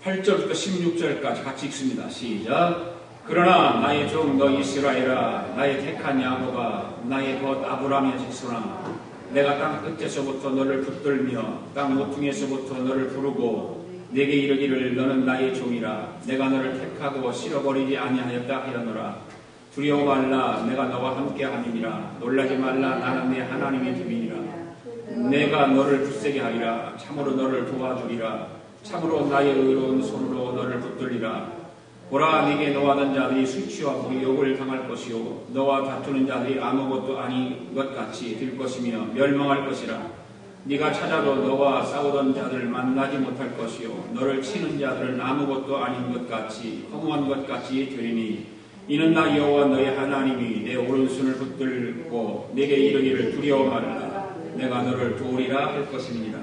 8절부터 16절까지 같이 읽습니다. 시작. 그러나 나의 종 너 이스라엘아, 나의 택한 야곱아, 나의 벗 아브라함의 자손아, 내가 땅 끝에서부터 너를 붙들며 땅 모퉁이에서부터 너를 부르고 내게 이르기를 너는 나의 종이라. 내가 너를 택하고 실어버리지 아니하였다 하였노라. 두려워 말라, 내가 너와 함께 함이니라. 놀라지 말라, 나는 네 하나님의 주민이라. 내가 너를 굳세게 하리라. 참으로 너를 도와주리라. 참으로 나의 의로운 손으로 너를 붙들리라. 보라, 네게 노하던 자들이 수치와 불욕을 당할 것이요 너와 다투는 자들이 아무것도 아닌 것 같이 될 것이며 멸망할 것이라. 네가 찾아도 너와 싸우던 자들을 만나지 못할 것이요 너를 치는 자들은 아무것도 아닌 것 같이 허무한 것 같이 되리니 이는 나 여호와 너의 하나님이 내 오른손을 붙들고 내게 이르기를 두려워 말라. 내가 너를 도우리라 할 것입니다.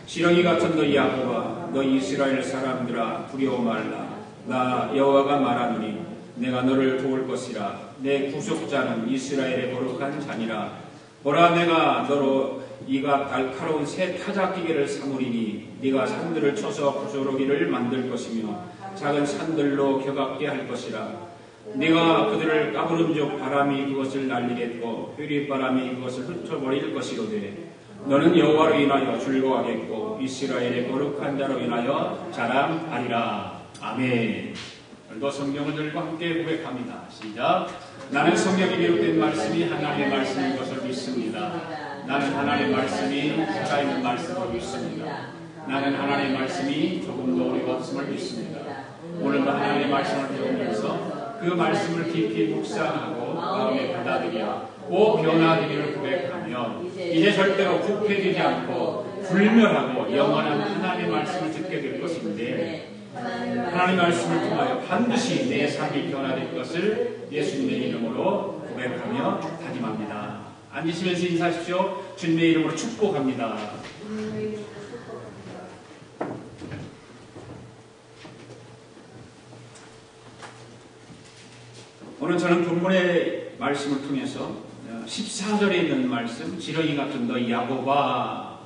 지렁이 같은 너 야곱아, 너 이스라엘 사람들아, 두려워 말라. 나 여호와가 말하노니 내가 너를 도울 것이라. 내 구속자는 이스라엘의 거룩한 자니라. 보라, 내가 너로 이가 날카로운 새 타작기계를 삼으리니 네가 산들을 쳐서 부스러기를 만들 것이며 작은 산들로 격압게 할 것이라. 네가 그들을 까부른 적 바람이 그것을 날리겠고 흐릿바람이 그것을 흩어버릴 것이로되 너는 여호와로 인하여 즐거워하겠고 이스라엘의 거룩한 자로 인하여 자랑하리라. 아멘. 오늘도 성경을 들고 함께 고백합니다. 시작. 나는 성경에 기록된 말씀이 하나님의 말씀인 것을 믿습니다. 나는 하나님의 말씀이 살아있는 말씀을 믿습니다. 나는 하나님의 말씀이 조금도 어리가 없음을 믿습니다. 오늘도 하나님의 말씀을 배우면서 그 말씀을 깊이 묵상하고 마음에 받아들여 오 변화되기를 고백하며 이제 절대로 부패되지 않고 불멸하고 영원한 하나님의 말씀을 듣게 될 것인데 하나님의 말씀을 통하여 반드시 내 삶이 변화될 것을 예수님의 이름으로 고백하며 다짐합니다. 앉으시면서 인사하십시오. 주님의 이름으로 축복합니다. 오늘 저는 본문의 말씀을 통해서 14절에 있는 말씀, 지렁이 같은 너 야곱아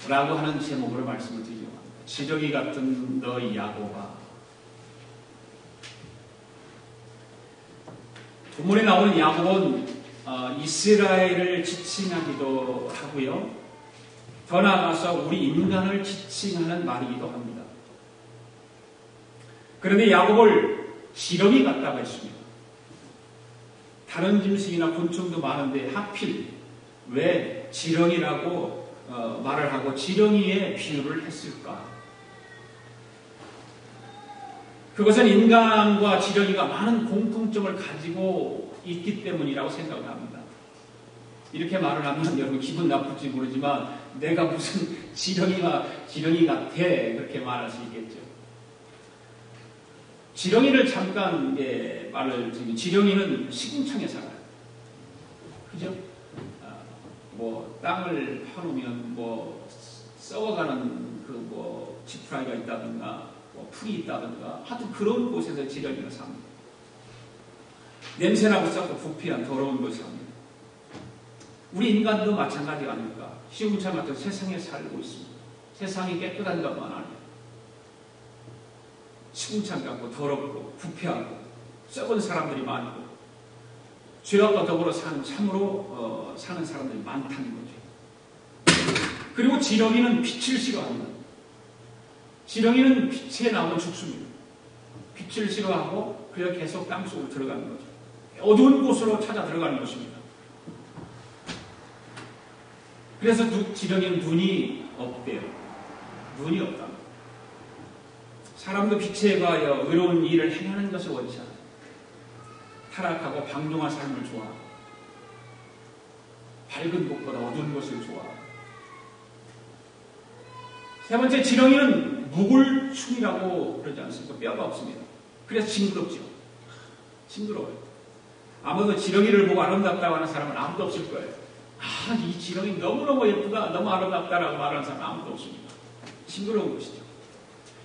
라고 하는 제목으로 말씀을 드리려고 합니다. 지렁이 같은 너 야곱아. 본문에 나오는 야곱은 이스라엘을 지칭하기도 하고요. 더 나아가서 우리 인간을 지칭하는 말이기도 합니다. 그런데 야곱을 지렁이 같다고 했습니다. 다른 짐승이나 곤충도 많은데 하필 왜 지렁이라고 말을 하고 지렁이에 비유를 했을까? 그것은 인간과 지렁이가 많은 공통점을 가지고 있기 때문이라고 생각을 합니다. 이렇게 말을 하면 여러분 기분 나쁠지 모르지만 내가 무슨 지렁이 같아 그렇게 말할 수 있겠죠. 지렁이를 잠깐 말을 드리면 지렁이는 시궁창에 살아요. 그죠? 땅을 파놓으면 썩어가는 지푸라기가 있다든가 풀이 있다든가 하여튼 그런 곳에서 지렁이가 삽니다. 냄새나고 썩고 부패한 더러운 곳에 삽니다. 우리 인간도 마찬가지 아닙니까? 시궁창 같은 세상에 살고 있습니다. 세상이 깨끗한 것만 아니에요. 시궁창 같고 더럽고 부패하고 썩은 사람들이 많고 죄악과 더불어 참으로 사는 사람들이 많다는 거죠. 그리고 지렁이는 빛을 싫어합니다. 지렁이는 빛에 나오면 죽습니다. 빛을 싫어하고 그래서 계속 땅속으로 들어가는 거죠. 어두운 곳으로 찾아 들어가는 것입니다. 그래서 지렁이는 눈이 없대요. 눈이 없다. 사람도 빛에 가하여 의로운 일을 행하는 것을 원치 않아요. 타락하고 방종한 삶을 좋아하고 밝은 곳보다 어두운 곳을 좋아하고. 세 번째, 지렁이는 무굴충이라고 그러지 않습니까? 뼈가 없습니다. 그래서 징그럽죠. 징그러워요. 아무도 지렁이를 보고 아름답다고 하는 사람은 아무도 없을 거예요. 이 지렁이 너무너무 예쁘다, 너무 아름답다라고 말하는 사람은 아무도 없습니다. 징그러운 것이죠.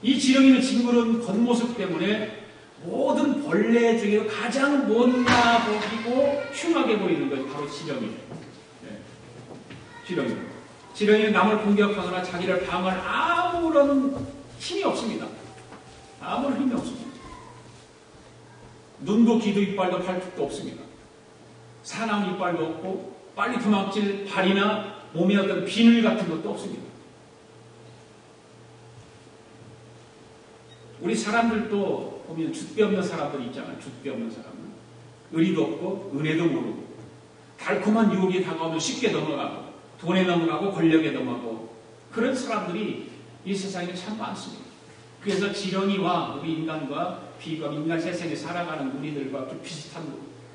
이 지렁이는 징그러운 겉모습 때문에 모든 벌레 중에서 가장 못나 보이고 흉하게 보이는 것이 바로 지렁이에요. 지렁이는 남을 공격하거나 자기를 방어할 아무런 힘이 없습니다. 아무런 힘이 없습니다. 눈도 귀도 이빨도 팔뚝도 없습니다. 사나운 이빨도 없고 빨리 도망칠 발이나 몸에 어떤 비늘 같은 것도 없습니다. 우리 사람들도 보면 줏대 없는 사람들이 있잖아요. 줏대 없는 사람은 의리도 없고 은혜도 모르고 달콤한 유혹이 다가오면 쉽게 넘어가고 돈에 넘어가고 권력에 넘어가고 그런 사람들이 이 세상에 참 많습니다. 그래서 지렁이와 우리 인간과 비겁 인간 세상에 살아가는 우리들과 좀 비슷한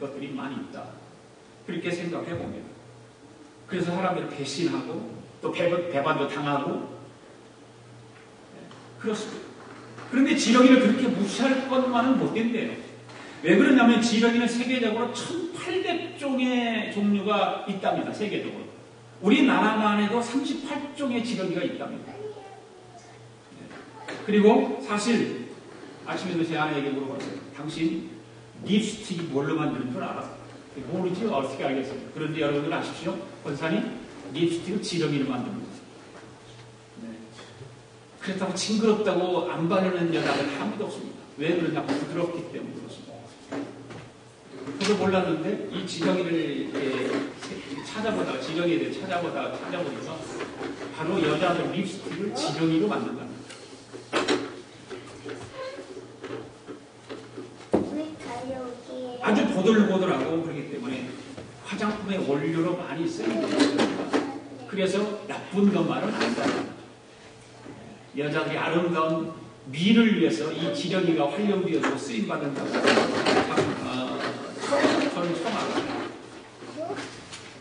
것들이 많이 있다. 그렇게 생각해 봅니다. 그래서 사람들을 배신하고 또 배반도 당하고 그렇습니다. 그런데 지렁이를 그렇게 무시할 것만은 못 된대요. 왜 그러냐면 지렁이는 세계적으로 1800종의 종류가 있답니다. 세계적으로. 우리나라만 해도 38종의 지렁이가 있답니다. 그리고 사실 아침에도 제 아내에게 물어봤어요. 당신 립스틱이 뭘로 만드는 줄 알아? 모르지? 어떻게 알겠어요? 그런데 여러분들 아십시오? 권사님, 립스틱은 지렁이를 만듭니다. 네. 그렇다고 징그럽다고 안 바르는 여자는 아무도 없습니다. 왜 그러냐고 부드럽기 때문에 그렇습니다. 저도 몰랐는데 이 지렁이를 찾아보다가 지렁이에 대해 찾아보니까 바로 여자들 립스틱을 지렁이로 만든다. 아주 보들보들하고 그렇기 때문에 화장품의 원료로 많이 쓰입니다. 그래서 나쁜 것만은 안 된다. 여자들이 아름다운 미를 위해서 이 지렁이가 활용되어서 쓰임받는다고 저는 처음 알았습니다.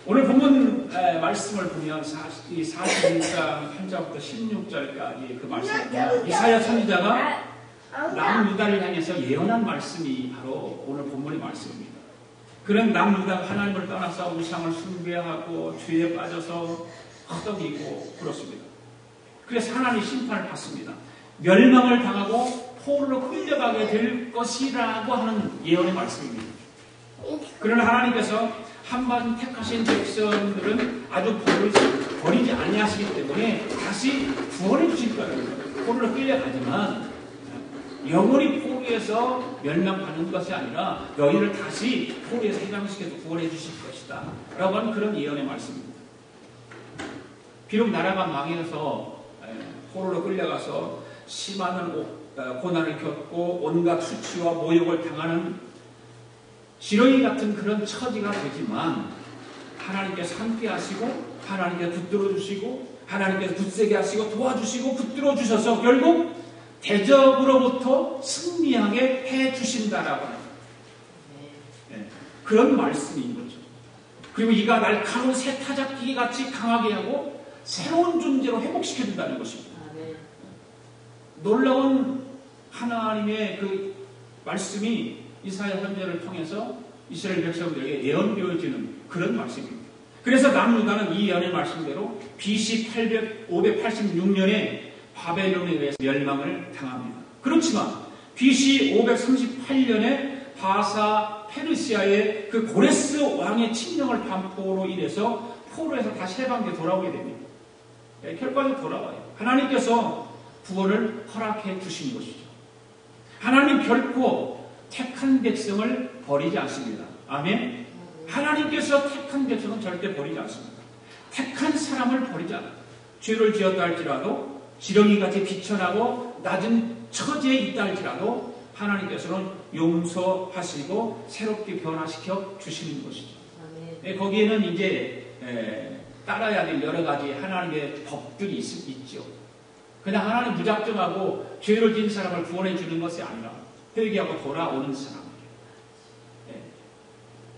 오늘 본문 말씀을 보면 41장 1절부터 16절까지 그 말씀입니다. 이사야 선지자가 남유다를 향해서 예언한 말씀이 바로 오늘 본문의 말씀입니다. 그런 남유다가 하나님을 떠나서 우상을 숭배하고 죄에 빠져서 허덕이고 그렇습니다. 그래서 하나님의 심판을 받습니다. 멸망을 당하고 포로로 끌려가게 될 것이라고 하는 예언의 말씀입니다. 그러나 하나님께서 한번 택하신 백성들은 아주 버리지 아니하시기 때문에 다시 구원해 주실 거예요. 포로로 끌려가지만 영원히 포로에서 멸망하는 것이 아니라 너희를 다시 포로에서 해방시켜서 구원해 주실 것이다 라고 하는 그런 예언의 말씀입니다. 비록 나라가 망해서 포로로 끌려가서 심한 고난을 겪고 온갖 수치와 모욕을 당하는 지렁이 같은 그런 처지가 되지만 하나님께서 함께 하시고 하나님께서 붙들어 주시고 하나님께서 굳세게 하시고 도와주시고 붙들어 주셔서 결국 대적으로부터 승리하게 해 주신다라고 하는 그런 말씀인 거죠. 그리고 이가 날카로운 새 타작기 같이 강하게 하고 새로운 존재로 회복시켜 준다는 것입니다. 놀라운 하나님의 그 말씀이 이사야 선지자를 통해서 이스라엘 백성들에게 예언되어지는 그런 말씀입니다. 그래서 남유다는 이 예언의 말씀대로 BC 586년에 바벨론에 의해서 멸망을 당합니다. 그렇지만 BC 538년에 바사 페르시아의 그 고레스 왕의 침령을 반포로 인해서 포로에서 다시 해방돼 돌아오게 됩니다. 결과적으로 돌아와요. 하나님께서 구원을 허락해 주신 것이죠. 하나님 결코 택한 백성을 버리지 않습니다. 아멘. 하나님께서 택한 백성은 절대 버리지 않습니다. 택한 사람을 버리지 않아요. 죄를 지었다 할지라도 지렁이같이 비천하고 낮은 처지에 있다 할지라도 하나님께서는 용서하시고 새롭게 변화시켜 주시는 것이죠. 거기에는 이제 따라야 될 여러 가지 하나님의 법들이 있죠. 그냥 하나님 무작정하고 죄를 지은 사람을 구원해 주는 것이 아니라 회개하고 돌아오는 사람이에요.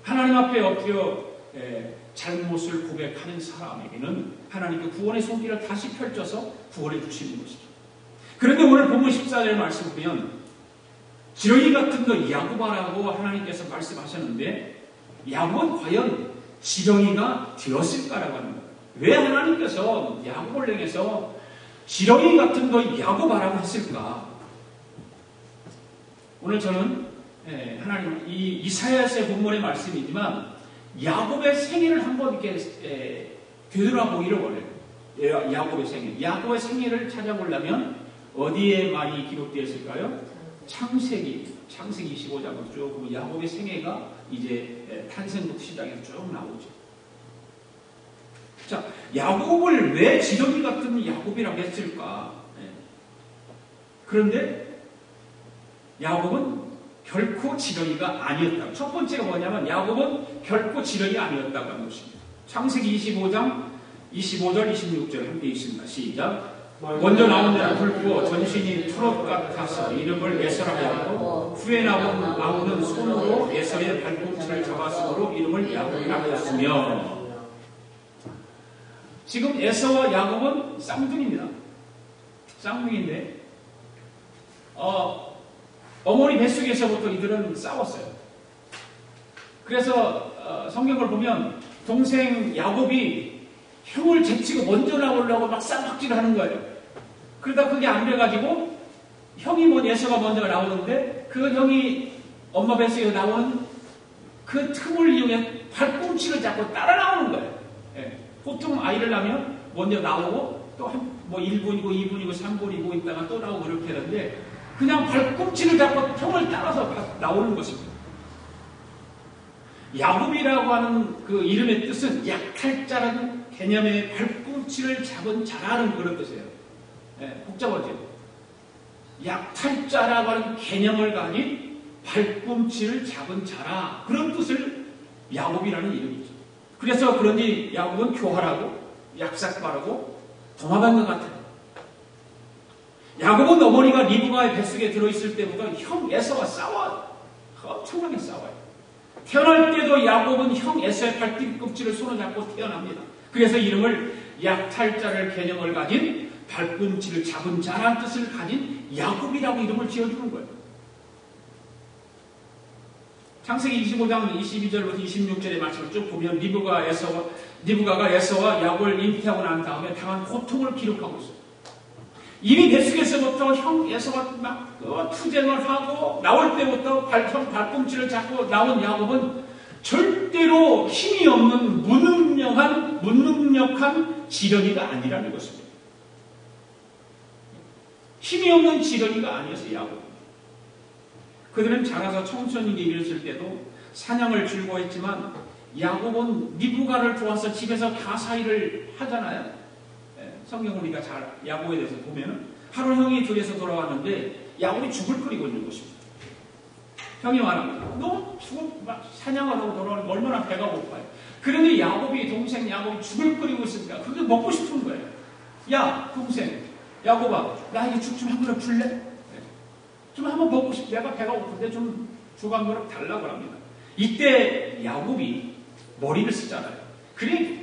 하나님 앞에 엎드려 잘못을 고백하는 사람에게는 하나님께 구원의 손길을 다시 펼쳐서 구원해 주시는 것이죠. 그런데 오늘 본문 14절 말씀 보면 지렁이 같은 거 야곱아라고 하나님께서 말씀하셨는데 야곱은 과연 지렁이가 되었을까라고 하는 거예요. 왜 하나님께서 야곱을 향해서 지렁이 같은 거 야곱아라고 했을까? 오늘 저는 하나님 이 이사야서의 본문의 말씀이지만 야곱의 생애를 한번 이렇게 되돌아보기를 원해요. 야곱의 생애. 야곱의 생애를 찾아보려면 어디에 많이 기록되어 있을까요? 창세기 25장으로 쭉 보면 야곱의 생애가 이제 탄생부터 시작해서 쭉 나오죠. 자, 야곱을 왜 지렁이 같은 야곱이라고 했을까? 그런데 야곱은 결코 지렁이가 아니었다. 첫 번째가 뭐냐면 야곱은 결코 지렁이가 아니었다고 하는 것입니다. 창세기 25장 25절 26절 함께 있습니다. 시작. 먼저 나온 자는 붉고 전신이 트롯 같아서 이름을 에서라고 하고 후에 나온 아우는 손으로 에서의 발꿈치를 잡았으므로 이름을 야곱이라고 했으며. 지금 에서와 야곱은 쌍둥이입니다. 쌍둥이인데 어머니 뱃속에서부터 이들은 싸웠어요. 그래서 성경을 보면 동생 야곱이 형을 제치고 먼저 나오려고 막 쌍박질을 하는 거예요. 그러다 그게 안 돼가지고 형이 에서가 먼저 나오는데 그 형이 엄마 뱃속에 나오는 그 틈을 이용해 발꿈치를 잡고 따라 나오는 거예요. 예. 보통 아이를 낳으면 먼저 나오고 또 뭐 1분이고 2분이고 3분이고 있다가 또 나오고 그렇게 하는데 그냥 발꿈치를 잡고 형을 따라서 나오는 것입니다. 야곱이라고 하는 그 이름의 뜻은 약탈자라는 개념의 발꿈치를 잡은 자라는 그런 뜻이에요. 네, 복잡하죠. 약탈자라고 하는 개념을 가진 발꿈치를 잡은 자라, 그런 뜻을 야곱이라는 이름이죠. 그래서 그런지 야곱은 교활하고 약삭빠르고 도마뱀 것 같아요. 야곱은 어머니가 리브가의 뱃속에 들어있을 때부터 형 에서와 싸워요. 엄청나게 싸워요. 태어날 때도 야곱은 형 에서의 발뒤꿈치를 손을 잡고 태어납니다. 그래서 이름을 약탈자를 개념을 가진 발꿈치를 잡은 자라는 뜻을 가진 야곱이라고 이름을 지어주는 거예요. 창세기 25장 22절부터 26절의 말씀을 쭉 보면 리브가가 에서와 야곱을 잉태하고 난 다음에 당한 고통을 기록하고 있어요. 이미 뱃속에서부터 형 에서가 막 투쟁을 하고 나올 때부터 형 발꿈치를 잡고 나온 야곱은 절대로 힘이 없는 무능력한 지렁이가 아니라는 것입니다. 힘이 없는 지렁이가 아니었어요. 야곱. 그들은 자라서 청소년이 이랬을 때도 사냥을 즐거워했지만 야곱은 리브가를 좋아서 집에서 가사일을 하잖아요. 성경 우리가 잘 야곱에 대해서 보면은 하루 형이 들에서 돌아왔는데 야곱이 죽을 끓이고 있는 것입니다. 형이 말합니다. 너 막 사냥을 하고 돌아오는데 얼마나 배가 고파요. 그런데 동생 야곱이 죽을 끓이고 있으니까 그게 먹고 싶은 거예요. 야 동생 야곱아, 나 이제 죽 좀 한 그릇 줄래? 좀 한번 먹고 싶어. 내가 배가 고픈데 좀 죽 한 그릇 달라고 합니다. 이때 야곱이 머리를 쓰잖아요. 그래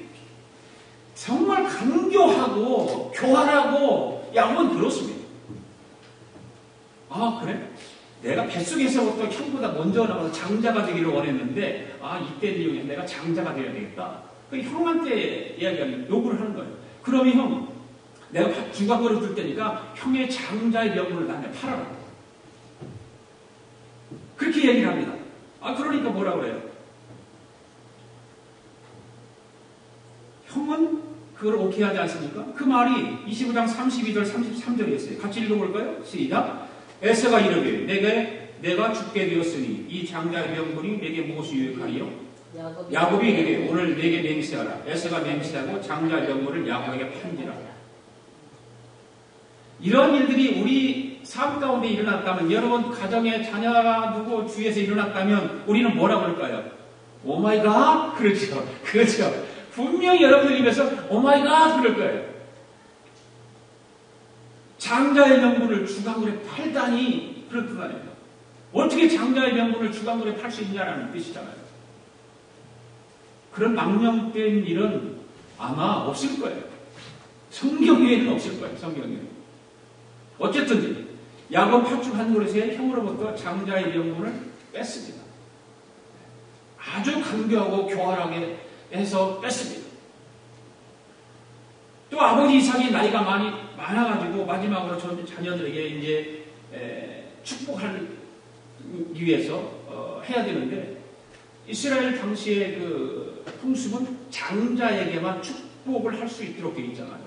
정말 간교하고 교활하고 야곱은 그렇습니다. 아 그래? 내가 뱃속에서부터 형보다 먼저 나와서 장자가 되기를 원했는데 이때를 이용해 내가 장자가 되어야 되겠다. 그 형한테 요구를 하는 거예요. 그러면 형 내가 주각으로 줄 테니까 형의 장자의 명분을 나한테 팔아라. 그렇게 얘기를 합니다. 그러니까 뭐라 그래요? 형은 그걸 오케이 하지 않습니까? 그 말이 25장 32절 33절이었어요. 같이 읽어볼까요? 시작. 에서가 이르되 내가 죽게 되었으니 이 장자의 명분이 내게 무엇이 유익하리요? 야곱이 이르되 오늘 내게 맹세하라. 에서가 맹세하고 장자의 명분을 야곱에게 판지라. 이런 일들이 우리 삶 가운데 일어났다면, 여러분 가정에 자녀가 누구 주위에서 일어났다면 우리는 뭐라고 할까요? 오마이갓? 그렇죠. 분명히 여러분들 입에서 오마이갓 그럴 거예요. 장자의 명분을 주간물에 팔다니, 그런 뜻 아닙니까? 어떻게 장자의 명분을 주간물에 팔 수 있냐라는 뜻이잖아요. 그런 망령된 일은 아마 없을 거예요. 성경에는 없을 거예요. 성경에는. 어쨌든 야곱 팥죽 한 그릇에 형으로부터 장자의 명분을 뺐습니다. 아주 간교하고 교활하게 해서 뺐습니다. 또 아버지 이삭이 나이가 많아가지고 마지막으로 자녀들에게 이제 축복하기 위해서 해야 되는데, 이스라엘 당시의 그 풍습은 장자에게만 축복을 할 수 있도록 되어 있잖아요.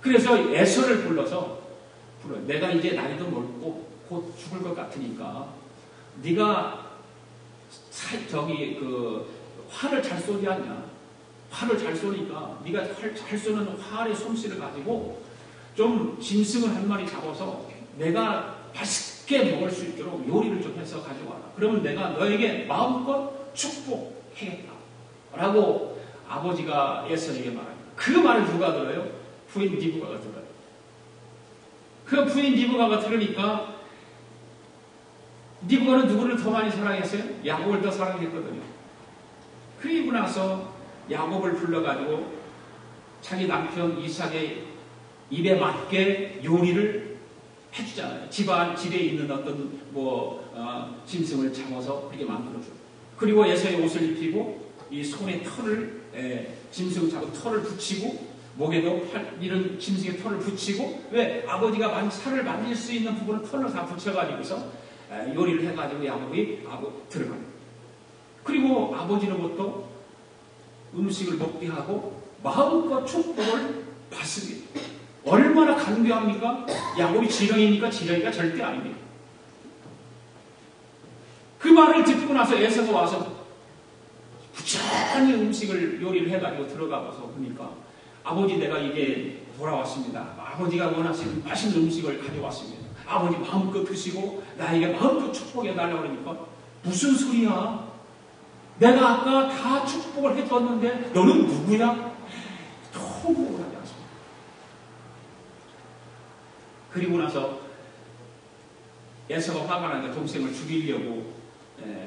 그래서 에서를 불러서 그래, 내가 이제 나이도 멀고 곧 죽을 것 같으니까 네가 활을 잘 쏘지 않냐? 활을 잘 쏘니까 네가 잘 쏘는 활의 솜씨를 가지고 좀 짐승을 한 마리 잡아서 내가 맛있게 먹을 수 있도록 요리를 좀 해서 가져와라. 그러면 내가 너에게 마음껏 축복하겠다. 라고 아버지가 에서에게 말합니다. 그 말을 누가 들어요? 부인 리브가가 들어요. 그 부인 리브가가 들으니까 리브가는 누구를 더 많이 사랑했어요? 야곱을 더 사랑했거든요. 그리고 나서 야곱을 불러가지고 자기 남편 이삭의 입에 맞게 요리를 해주잖아요. 집에 있는 어떤 짐승을 잡아서 그렇게 만들어줘요. 그리고 에서의 옷을 입히고 이 손에 짐승을 잡은 털을 붙이고 목에도 이런 짐승의 털을 붙이고 왜 아버지가 살을 만질 수 있는 부분을 털로 다 붙여가지고서 요리를 해가지고 야곱이 들어갑니다. 그리고 아버지로부터 음식을 먹게 하고 마음껏 축복을 받습니다. 얼마나 간교합니까? 야곱이 지렁이니까 지렁이가 절대 아닙니다. 그 말을 듣고 나서 에서가 와서 부지런히 요리를 해가지고 들어가서 보니까 아버지 내가 이게 돌아왔습니다. 아버지가 원하시는 맛있는 음식을 가져왔습니다. 아버지 마음껏 드시고 나에게 마음껏 축복해달라고 그러니까 무슨 소리야? 내가 아까 다 축복을 해줬는데 너는 누구야? 통곡을 하지 않습니다. 그리고 나서 에서가 화가 나니까 동생을 죽이려고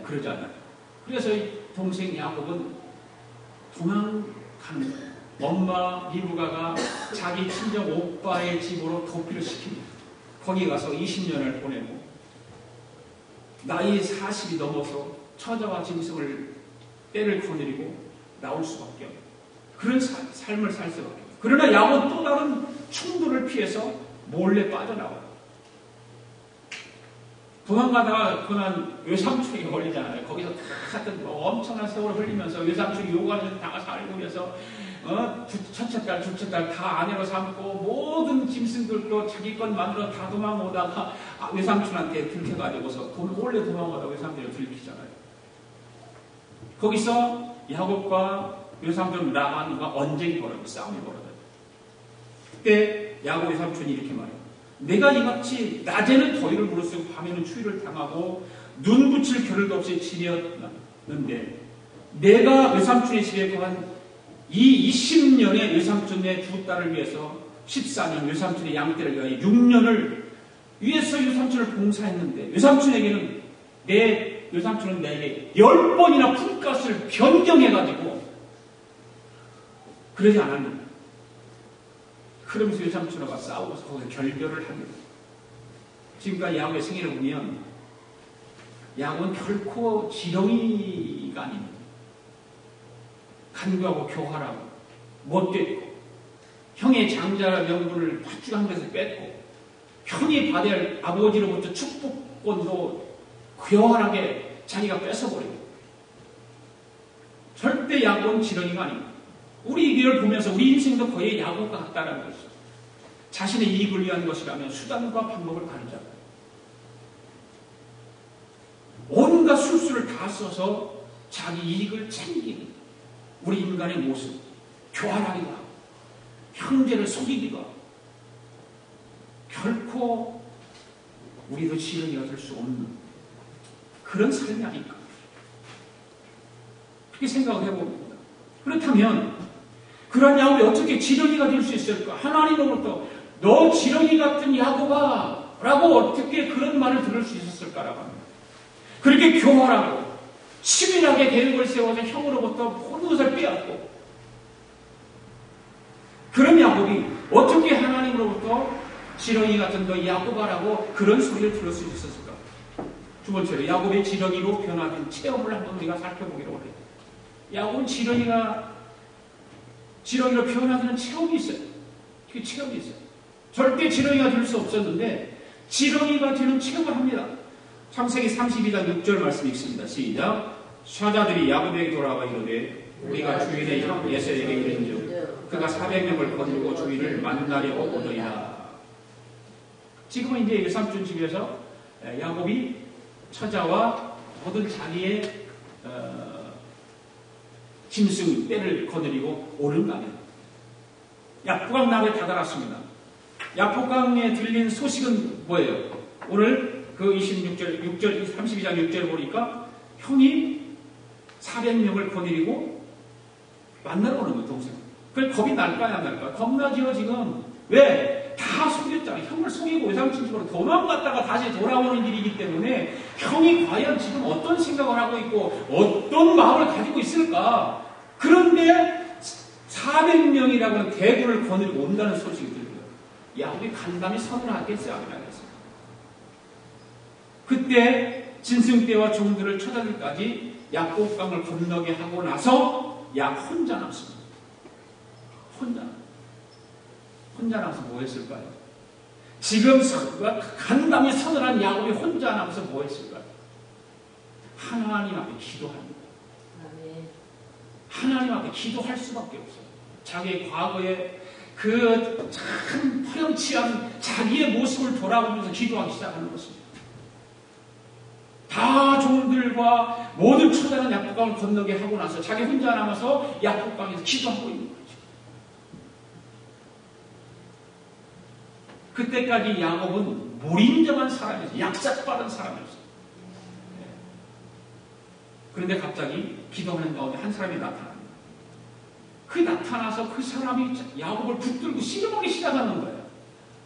그러잖아요. 그래서 동생 야곱은 도망가는 거예요. 엄마 리브가가 자기 친정 오빠의 집으로 도피를 시킵니다. 거기 가서 20년을 보내고 나이 40이 넘어서 처자와 짐승을 때를 거느리고 나올 수밖에 없어요. 그런 삶을 살 수밖에 없어요. 그러나 야곱은 또 다른 충돌을 피해서 몰래 빠져나와요. 도망가다가 그날 외삼촌이 걸리잖아요. 거기서 하여튼 엄청난 세월을 흘리면서 외삼촌이 요가를 다 살고 그래서 첫째 딸, 둘째 딸 다 아내로 삼고 모든 짐승들도 자기 것 만들어 다 도망오다가 외삼촌한테 들켜가지고서 몰래 도망가다가 외삼촌이 들키잖아요. 거기서 야곱과 외삼촌 라반과 언쟁이 벌어져요. 싸움이 벌어져요. 그때 야곱 외삼촌이 이렇게 말해요. 내가 이같이 낮에는 더위를 무릅쓰고 밤에는 추위를 당하고 눈 붙일 겨를도 없이 지냈는데 내가 외삼촌의 집에 거한 이 20년의 외삼촌의 두 딸을 위해서 14년 외삼촌의 양떼를 위하여 6년을 위해서 외삼촌을 봉사했는데 외삼촌에게는 외삼촌은 내게 10번이나 품값을 변경해가지고 그러지 않았는데 그러면서 외삼촌과 싸우고서 거기서 결별을 합니다. 지금까지 야곱의 생애를 보면 야곱은 결코 지렁이가 아닙니다. 간교하고 교활하고 못됐고 형의 장자 명분을 팥죽한 데서 뺐고 형이 받아야 할 아버지로부터 축복권도 교활하게 자기가 뺏어버리고 절대 야곱은 지렁이가 아닙니다. 우리 이걸 보면서 우리 인생도 거의 야곱과 같다는 것이죠. 자신의 이익을 위한 것이라면 수단과 방법을 가리잖아요. 온갖 술수를 다 써서 자기 이익을 챙기는 우리 인간의 모습, 교활하기도 하고 형제를 속이기도 하고 결코 우리도 지렁이가 될 수 없는 그런 삶이 아닐까 그렇게 생각을 해봅니다. 그렇다면 그런 야곱이 어떻게 지렁이가 될 수 있을까? 하나님으로부터 너 지렁이 같은 야곱아 라고 어떻게 그런 말을 들을 수 있었을까라고 합니다. 그렇게 교활하고 치밀하게 계획을 세워서 형으로부터 모든 것을 빼앗고 그런 야곱이 어떻게 하나님으로부터 지렁이 같은 너 야곱아라고 그런 소리를 들을 수 있었을까? 두 번째로 야곱의 지렁이로 변화된 체험을 한번 우리가 살펴보기로 합니다. 야곱은 지렁이로 변화되는 체험이 있어요. 그 체험이 있어요. 절대 지렁이가 될 수 없었는데 지렁이가 되는 체험을 합니다. 창세기 32장 6절 말씀 읽습니다. 시작. 사자들이 야곱에게 돌아와 이르되 우리가 주인의 형 예세에게 이른즉 그가 400명을 거느리고 주인을 만나려고 오더이다. 지금은 이제 외삼촌 집에서 야곱이 처자와 모든 자기의 짐승 떼를 거느리고 오른다면 야복강 나루에 다다랐습니다. 야복강에 들린 소식은 뭐예요? 오늘 그 32장 6절 보니까 형이 400명을 거느리고 만나러 오는 거예요, 동생. 그걸 겁이 날까요, 안 날까요? 겁나지요, 지금. 왜? 다 속였잖아요. 형을 속이고 외삼촌 집으로 도망갔다가 다시 돌아오는 일이기 때문에 형이 과연 지금 어떤 생각을 하고 있고 어떤 마음을 가지고 있을까? 그런데 400명이라고는 대군을 거느리고 온다는 소식이 들려요. 야곱이 간담이 선언하겠어요, 안 하겠어요? 그때 짐승떼와 종들을 처자들까지 야복강을 건너게 하고 나서 야곱 혼자 남습니다. 혼자 남아서 뭐 했을까요? 지금 간담이 선언한 야곱이 혼자 남아서 뭐 했을까요? 하나님 앞에 기도합니다. 하나님 앞에 기도할 수밖에 없어요. 자기의 과거에 그 참 파렴치한 자기의 모습을 돌아보면서 기도하기 시작하는 것입니다. 다 종들과 모든 처자는 야복강을 건너게 하고 나서 자기 혼자 남아서 야복강에서 기도하고 있는 거죠. 그때까지 야곱은 무인정한 사람이었어요. 약삭빠른 사람이었어요. 그런데 갑자기 기도하는 가운데 한 사람이 나타납니다. 그 나타나서 그 사람이 야곱을 붙들고 씨름하기 시작하는 거예요.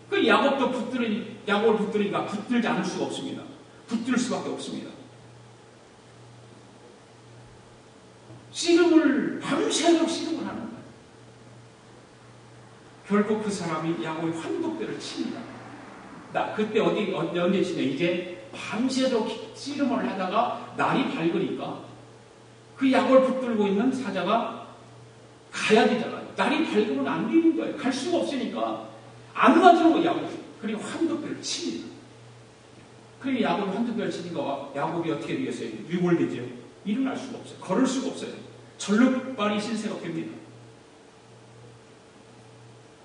그 야곱을 붙들으니까 붙들지 않을 수가 없습니다. 붙들 수밖에 없습니다. 밤새도록 씨름을 하는 거예요. 결국 그 사람이 야곱의 환독대를 칩니다. 그때 언제 치냐? 이제 밤새도록 씨름을 하다가 날이 밝으니까 그 야곱을 붙들고 있는 사자가 가야 되잖아요. 날이 밝으면 안 되는 거예요. 갈 수가 없으니까 안 놔주는 거예요, 야곱이. 그리고 환독대를 칩니다. 그리고 야곱이 환독대를 치니까 야곱이 어떻게 되겠어요? 유골되죠. 일어날 수가 없어요. 걸을 수가 없어요. 절룩발이 신세가 됩니다.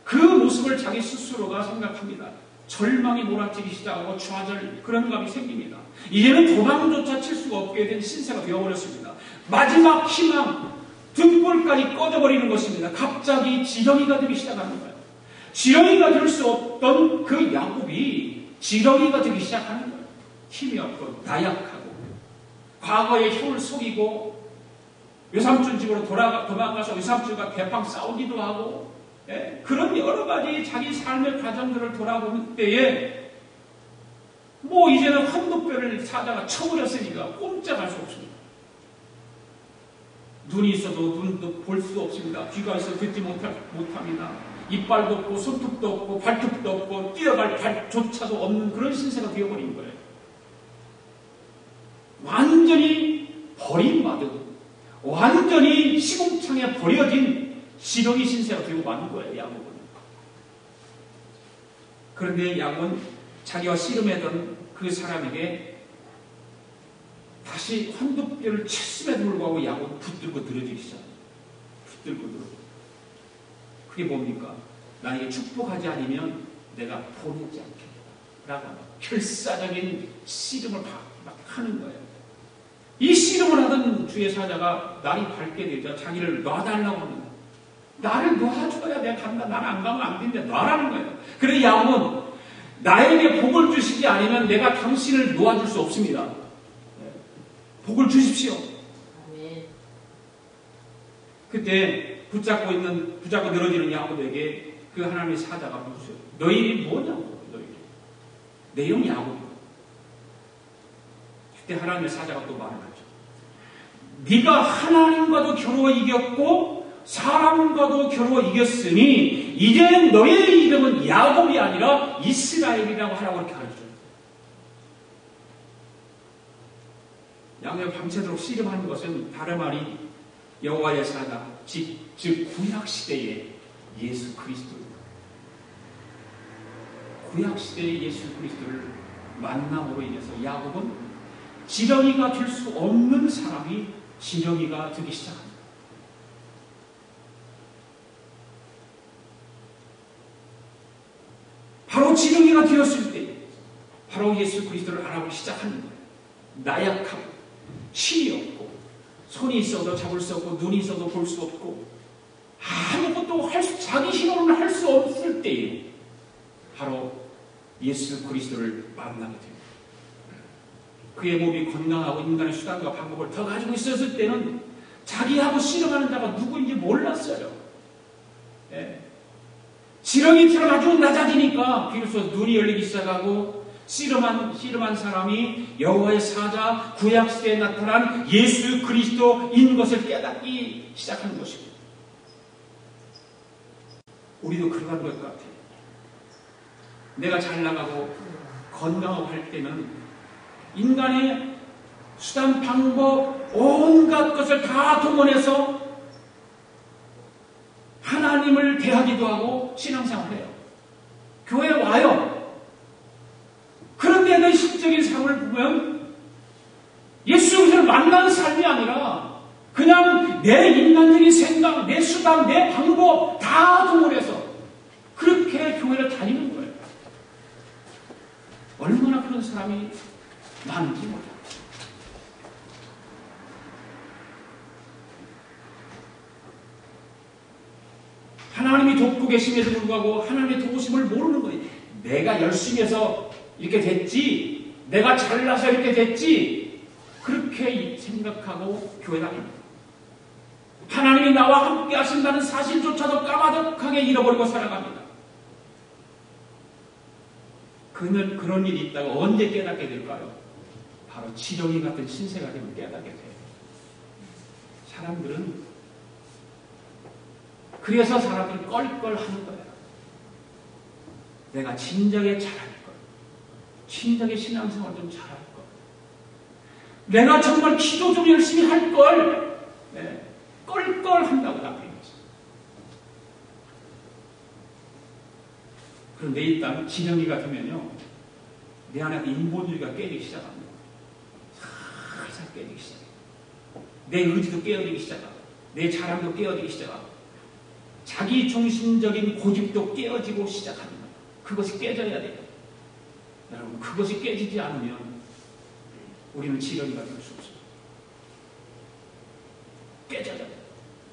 그 모습을 자기 스스로가 생각합니다. 절망이 몰아치기 시작하고 좌절, 그런 감이 생깁니다. 이제는 도망조차 칠 수가 없게 된 신세가 되어버렸습니다. 마지막 희망, 등불까지 꺼져버리는 것입니다. 갑자기 지렁이가 되기 시작하는 거예요. 지렁이가 될 수 없던 그 야곱이 지렁이가 되기 시작하는 거예요. 힘이 없고 나약하고 과거의 형을 속이고 외삼촌 집으로 도망가서 외삼촌과 대빵 싸우기도 하고 그런 여러 가지 자기 삶의 과정들을 돌아보는 때에 뭐 이제는 환독뼈를 사자가 쳐버렸으니까 꼼짝할 수 없습니다. 눈이 있어도 눈도 볼 수 없습니다. 귀가 있어도 듣지 못합니다. 이빨도 없고 손톱도 없고 발톱도 없고 뛰어갈 발조차도 없는 그런 신세가 되어버린 거예요. 완전히 버림받은, 완전히 시궁창에 버려진 지렁이 신세가 되고 마는 거예요, 야곱은. 그런데 야곱은 자기와 씨름했던 그 사람에게 다시 환독뼈를 쳤음에도 불구하고 야곱은 붙들고 늘어지기 시작합니다. 붙들고 늘어지고. 그게 뭡니까? 나에게 축복하지 않으면 내가 보내지 않겠다. 라고 결사적인 씨름을 막 하는 거예요. 이 씨름을 하던 주의 사자가 날이 밝게 되자 자기를 놔달라고 합니다. 나를 놔줘야 내가 간다. 나는 안 가면 안 된다. 놔라는 거예요. 그래 야곱은 나에게 복을 주시지 않으면 내가 당신을 놓아줄 수 없습니다. 복을 주십시오. 그때 붙잡고 늘어지는 야곱에게 그 하나님의 사자가 물으세요. 너희 이름이 뭐냐고. 내 이름이 야곱이다. 그때 하나님의 사자가 또 말을 하죠. 네가 하나님과도 겨루어 이겼고 사람과도 겨루어 이겼으니 이제는 너의 이름은 야곱이 아니라 이스라엘이라고 하라고 이렇게 가르쳐요. 양면 밤새도록 씨름하는 것은 다름 아닌 여호와의 사자, 즉 구약시대의 예수 그리스도입니다. 구약시대의 예수 그리스도를 만남으로 인해서 야곱은 지렁이가 될 수 없는 사람이 지렁이가 되기 시작합니다. 바로 지렁이가 되었을 때 바로 예수 그리스도를 알아보기 시작하는 거예요. 나약하고 힘이 없고 손이 있어도 잡을 수 없고 눈이 있어도 볼 수 없고 아무것도 자기 힘으로는 할 수 없을 때에 바로 예수 그리스도를 만나게 됩니다. 그의 몸이 건강하고 인간의 수단과 방법을 더 가지고 있었을 때는 자기하고 씨름하는 자가 누구인지 몰랐어요. 예. 지렁이처럼 아주 낮아지니까 비로소 눈이 열리기 시작하고 씨름한 사람이 여호와의 사자 구약시대에 나타난 예수 그리스도인 것을 깨닫기 시작하는 것입니다. 우리도 그러한 것 같아요. 내가 잘 나가고 건강하고 할 때는 인간의 수단, 방법, 온갖 것을 다 동원해서 하나님을 대하기도 하고 신앙생활을 해요. 교회에 와요. 그런데 내 실적인 삶을 보면 예수 그리스도를 만나는 삶이 아니라 그냥 내 인간적인 생각, 내 수단, 내 방법 다 동원해서 그렇게 교회를 다니는 거예요. 얼마나 그런 사람이 많은지 몰라요. 하나님이 돕고 계심에도 불구하고 하나님의 도우심을 모르는 거예요. 내가 열심히 해서 이렇게 됐지, 내가 잘나서 이렇게 됐지, 그렇게 생각하고 교회 다닙니다. 하나님이 나와 함께 하신다는 사실조차도 까마득하게 잃어버리고 살아갑니다. 그는 그런 일이 있다고 언제 깨닫게 될까요? 바로 지렁이 같은 신세가 되면 깨닫게 돼요. 사람들은 그래서 사람들은 껄껄하는 거예요. 내가 진작에 잘할 걸. 진작에 신앙생활 좀 잘할 걸. 내가 정말 기도 좀 열심히 할 걸. 네. 껄껄한다고 답해요. 그런데 일단 지렁이가 되면요, 내 안에 인본주의가 깨지기 시작합니다. 살살 깨지기 시작해요. 내 의지도 깨어지기 시작하고, 내 자랑도 깨어지기 시작하고, 자기 중심적인 고집도 깨어지고 시작합니다. 그것이 깨져야 돼요. 여러분, 그것이 깨지지 않으면 우리는 지렁이가 될 수 없어요. 깨져야 돼요.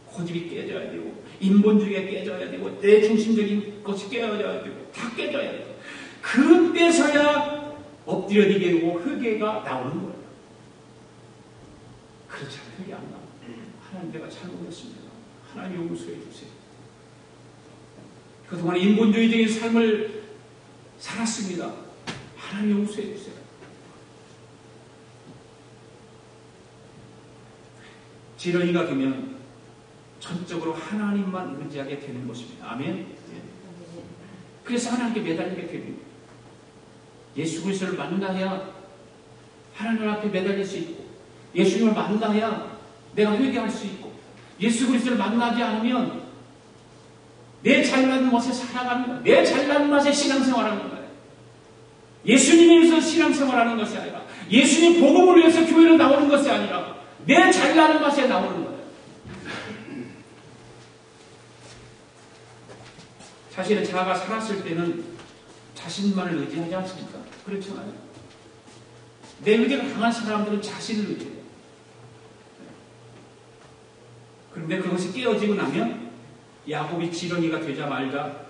고집이 깨져야 되고, 인본주의가 깨져야 되고, 내 중심적인 것이 깨져야 되고, 다 깨져야 돼요. 그때서야 엎드려지게 되고 회개가 나오는 거예요. 그렇지 않으면 회개 안 나와요. 하나님, 내가 잘못했습니다. 하나님 용서해 주세요. 그동안 인본주의적인 삶을 살았습니다. 하나님 용서해 주세요. 지렁이가 되면 전적으로 하나님만 의지하게 되는 것입니다. 아멘. 그래서 하나님께 매달리게 됩니다. 예수 그리스도를 만나야 하나님 앞에 매달릴 수 있고, 예수님을 만나야 내가 회개할 수 있고, 예수 그리스도를 만나지 않으면 내 잘난 맛에 살아가는 거예요. 내 잘난 맛에 신앙생활하는 거예요. 예수님에 위해서 신앙생활하는 것이 아니라, 예수님 복음을 위해서 교회로 나오는 것이 아니라 내 잘난 맛에 나오는 거예요. 자신의 자아가 살았을 때는 자신만을 의지하지 않습니까? 그렇잖아요. 내 의지가 강한 사람들은 자신을 의지해요. 그런데 그것이 깨어지고 나면 야곱이 지렁이가 되자 말자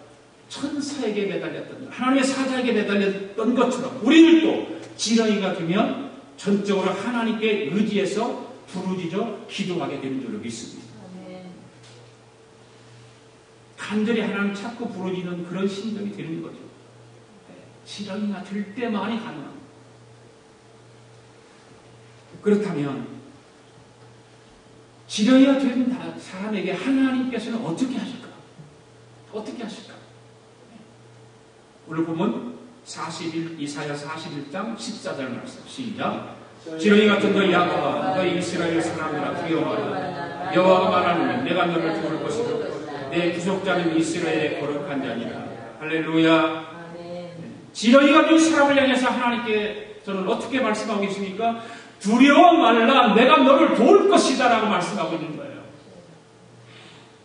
천사에게 매달렸던, 하나님의 사자에게 매달렸던 것처럼 우리들도 지렁이가 되면 전적으로 하나님께 의지해서 부르짖어 기도하게 되는 줄로 믿습니다. 간절히 하나님 찾고 부르짖는 그런 심정이 되는 거죠. 지렁이가 될 때만이 가능합니다. 그렇다면 지렁이가 된 사람에게 하나님께서는 어떻게 하실까? 어떻게 하실까? 오늘 보면 이사야 41장 14절 말씀 시작. 지렁이 같은 너희 야곱아, 너희 이스라엘 사람들아 두려워하라. 여호와가 말하노니 내가 너를 도울 것이요 내 구속자는 이스라엘의 거룩한 자니라. 할렐루야. 지렁이가 된 사람을 향해서 하나님께서는 어떻게 말씀하고 계십니까? 두려워 말라, 내가 너를 도울 것이다 라고 말씀하고 있는 거예요.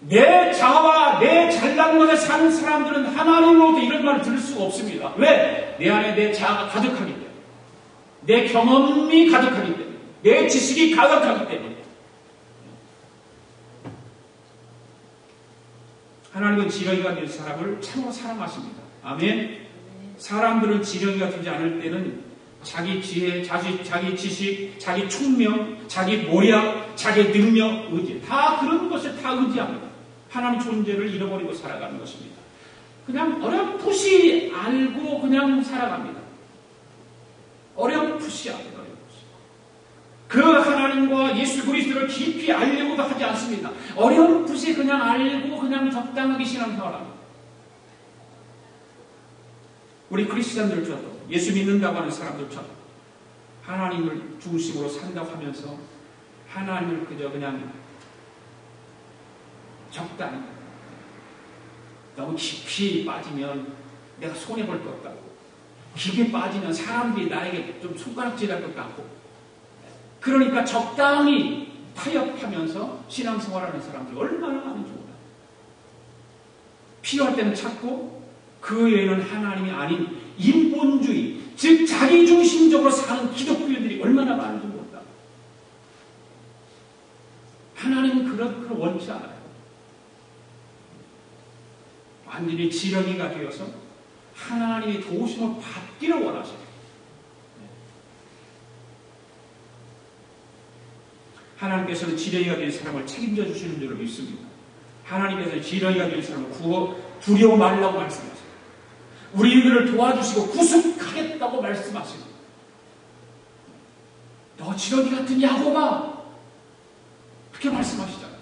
내 자아와 내 잘난 것에 사는 사람들은 하나님으로부터 이런 말을 들을 수가 없습니다. 왜? 내 안에 내 자아가 가득하기 때문에, 내 경험이 가득하기 때문에, 내 지식이 가득하기 때문에. 하나님은 지렁이가 된 사람을 참으로 사랑하십니다. 아멘. 사람들은 지렁이가 되지 않을 때는 자기 지혜, 자기 지식, 자기 총명, 자기 모략, 자기 능력, 의지, 다 그런 것을 다 의지합니다. 하나님 존재를 잃어버리고 살아가는 것입니다. 그냥 어렴풋이 알고 그냥 살아갑니다. 어렴풋이 알고. 그 하나님과 예수 그리스도를 깊이 알려고도 하지 않습니다. 어렴풋이 그냥 알고 그냥 적당하게 신앙생활 합니다. 우리 크리스천들조차도 예수 믿는다고 하는 사람들조차도 하나님을 중심으로 산다고 하면서 하나님을 그저 그냥 적당히, 너무 깊이 빠지면 내가 손해볼 것 같고, 깊이 빠지면 사람들이 나에게 좀 손가락질할 것 같고, 그러니까 적당히 타협하면서 신앙생활하는 사람들이 얼마나 많은지 몰라요. 필요할 때는 찾고, 그 외에는 하나님이 아닌 인본주의, 즉 자기중심적으로 사는 기독교인들이 얼마나 많은지 몰라. 하나님은 그런 원치 않아요. 완전히 지렁이가 되어서 하나님의 도우심을 받기를 원하셔요. 하나님께서는 지렁이가 된 사람을 책임져 주시는 줄로 믿습니다. 하나님께서는 지렁이가 된 사람을 두려워 말라고 말씀하세요. 우리들을 도와주시고 구속하겠다고 말씀하세요. 너 지렁이 같은 야곱아, 그렇게 말씀하시잖아요.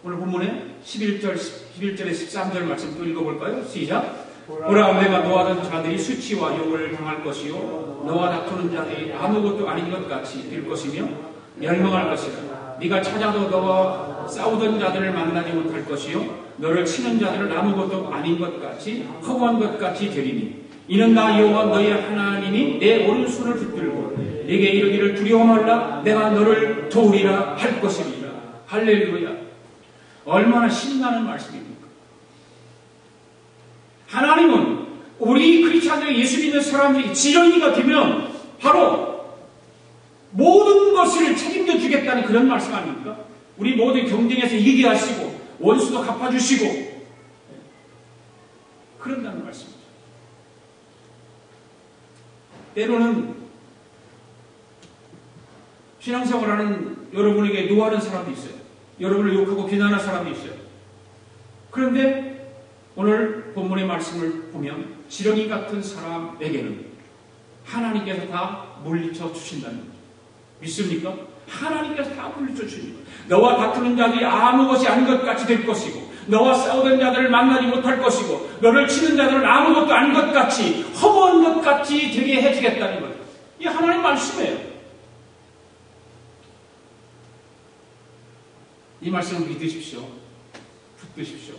오늘 본문에 11절에 13절 말씀 또 읽어볼까요? 시작. 보라, 내가 너와 같은 자들이 수치와 욕을 당할 것이요 너와 다투는 자들이 아무것도 아닌 것 같이 될 것이며 멸망할 것이라. 네가 찾아도 너와 싸우던 자들을 만나지 못할 것이요 너를 치는 자들을 아무것도 아닌 것 같이 허무한 것 같이 되리니 이는 나 여호와 너희 하나님이 내 오른손을 붙들고 네게 이르기를 두려워 말라, 내가 너를 도우리라 할 것이니라. 할렐루야. 얼마나 신나는 말씀입니까? 하나님은 우리 크리스찬들, 예수 믿는 사람들이 지렁이가 되면 바로 모든 것을 책임져 주겠다는 그런 말씀 아닙니까? 우리 모든 경쟁에서 이기게 하시고 원수도 갚아주시고 그런다는 말씀이죠. 때로는 신앙생활하는 여러분에게 노하는 사람도 있어요. 여러분을 욕하고 비난하는 사람도 있어요. 그런데 오늘 본문의 말씀을 보면 지렁이 같은 사람에게는 하나님께서 다 물리쳐 주신다는 거죠. 믿습니까? 하나님께서 다 물리쳐 주십니다. 너와 다투는 자들이 아무것이 아닌 것 같이 될 것이고 너와 싸우던 자들을 만나지 못할 것이고 너를 치는 자들은 아무것도 아닌 것 같이 허무한 것 같이 되게 해주겠다는 거예요. 이게 하나님 말씀이에요. 이 말씀을 믿으십시오. 붙드십시오.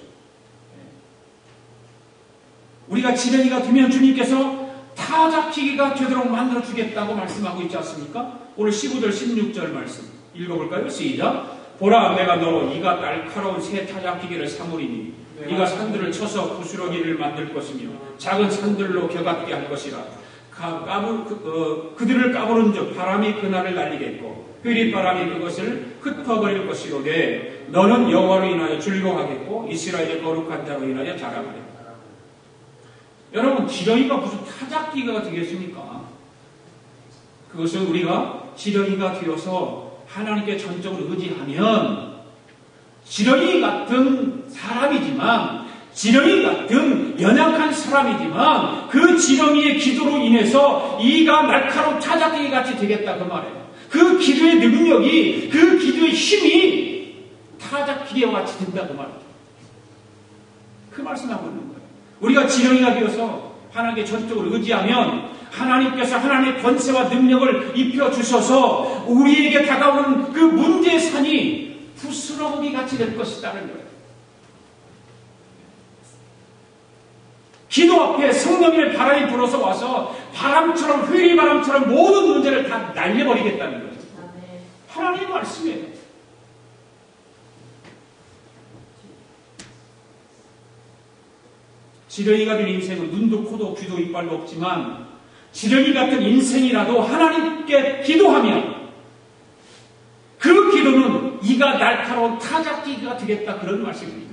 우리가 지렁이가 되면 주님께서 타작기가 되도록 만들어주겠다고 말씀하고 있지 않습니까? 오늘 15절 16절 말씀 읽어볼까요? 시작. 보라, 내가 너로 이가 날카로운 새 타작기계를 삼으리니 이가 산들을 쳐서 부스러기를 만들 것이며 작은 산들로 겨같게 할 것이라. 그들을 까부른 즉 바람이 그날을 날리겠고 흐릿바람이 그것을 흩어버릴 것이로되 너는 여호와로 인하여 즐거워하겠고 이스라엘의 거룩한 자로 인하여 자랑하리라. 여러분, 지렁이가 무슨 타작기가 되겠습니까? 그것은 우리가 지렁이가 되어서 하나님께 전적으로 의지하면 지렁이 같은 사람이지만, 지렁이 같은 연약한 사람이지만 그 지렁이의 기도로 인해서 이가 날카로운 타작기 같이 되겠다 그 말이에요. 그 기도의 능력이, 그 기도의 힘이 타작기와 같이 된다 그 말이죠. 그 말씀하고 있는 거예요. 우리가 지렁이가 되어서 하나님께 전적으로 의지하면 하나님께서 하나님의 권세와 능력을 입혀주셔서 우리에게 다가오는 그 문제의 산이 부스러기 같이 될 것이라는 거예요. 기도 앞에 성령의 바람이 불어서 와서 바람처럼, 회리바람처럼 모든 문제를 다 날려버리겠다는 거예요. 하나님의 말씀이에요. 지렁이 같은 인생은 눈도 코도 귀도 이빨도 없지만 지렁이 같은 인생이라도 하나님께 기도하면 그 기도는 이가 날카로운 타작기가 되겠다, 그런 말씀입니다.